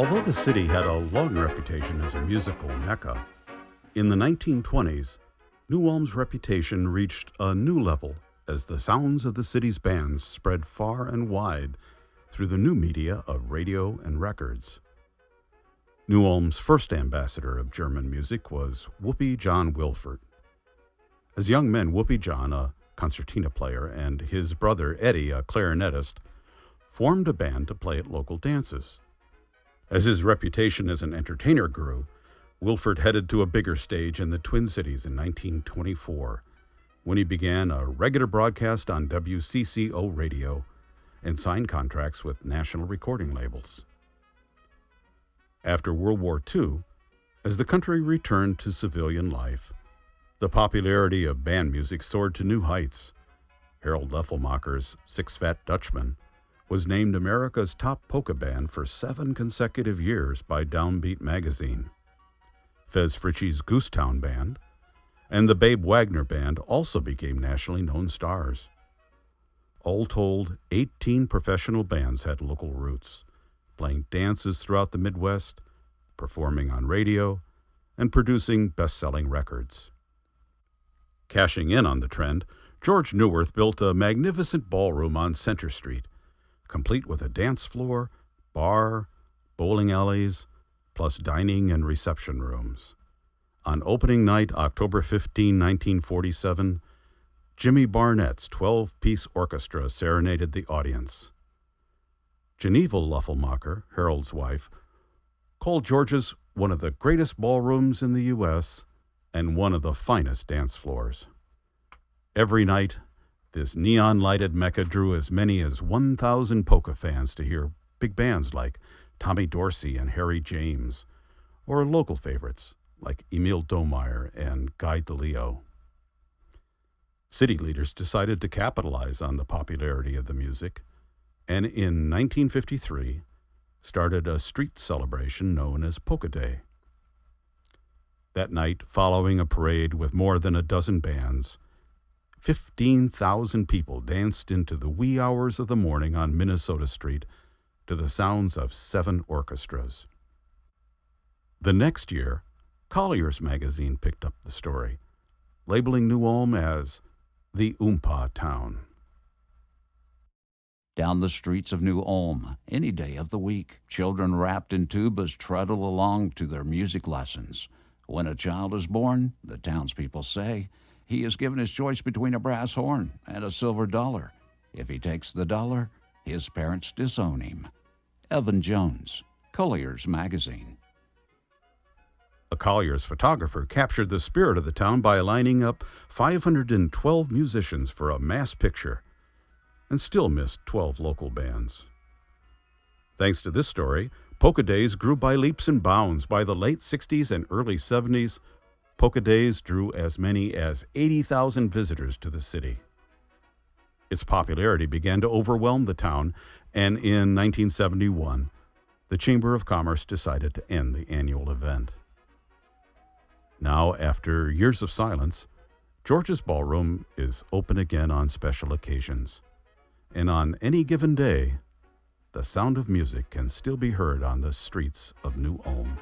Although the city had a long reputation as a musical mecca, in the 1920s, New Ulm's reputation reached a new level as the sounds of the city's bands spread far and wide through the new media of radio and records. New Ulm's first ambassador of German music was Whoopi John Wilford. As young men, Whoopi John, a concertina player, and his brother Eddie, a clarinetist, formed a band to play at local dances. As his reputation as an entertainer grew, Wilford headed to a bigger stage in the Twin Cities in 1924, when he began a regular broadcast on WCCO radio and signed contracts with national recording labels. After World War II, as the country returned to civilian life, the popularity of band music soared to new heights. Harold Leffelmacher's Six Fat Dutchmen was named America's top polka band for 7 consecutive years by Downbeat magazine. Fez Fritchie's Goosetown Band and the Babe Wagner Band also became nationally known stars. All told, 18 professional bands had local roots, playing dances throughout the Midwest, performing on radio, and producing best-selling records. Cashing in on the trend, George Neuwirth built a magnificent ballroom on Center Street, complete with a dance floor, bar, bowling alleys, plus dining and reception rooms. On opening night, October 15, 1947, Jimmy Barnett's 12-piece orchestra serenaded the audience. Geneva Leffelmacher, Harold's wife, called George's one of the greatest ballrooms in the U.S. and one of the finest dance floors. Every night, this neon-lighted mecca drew as many as 1,000 polka fans to hear big bands like Tommy Dorsey and Harry James, or local favorites like Emil Domeyer and Guy DeLeo. City leaders decided to capitalize on the popularity of the music, and in 1953 started a street celebration known as Polka Day. That night, following a parade with more than a dozen bands, 15,000 people danced into the wee hours of the morning on Minnesota Street to the sounds of 7 orchestras. The next year, Collier's magazine picked up the story, labeling New Ulm as the Oompa Town. Down the streets of New Ulm, any day of the week, children wrapped in tubas trundle along to their music lessons. When a child is born, the townspeople say, he is given his choice between a brass horn and a silver dollar. If he takes the dollar, his parents disown him. Evan Jones, Collier's Magazine. A Collier's photographer captured the spirit of the town by lining up 512 musicians for a mass picture, and still missed 12 local bands. Thanks to this story, Polka Days grew by leaps and bounds. By the late 60s and early 70s, Polka Days drew as many as 80,000 visitors to the city. Its popularity began to overwhelm the town, and in 1971, the Chamber of Commerce decided to end the annual event. Now, after years of silence, George's Ballroom is open again on special occasions. And on any given day, the sound of music can still be heard on the streets of New Ulm.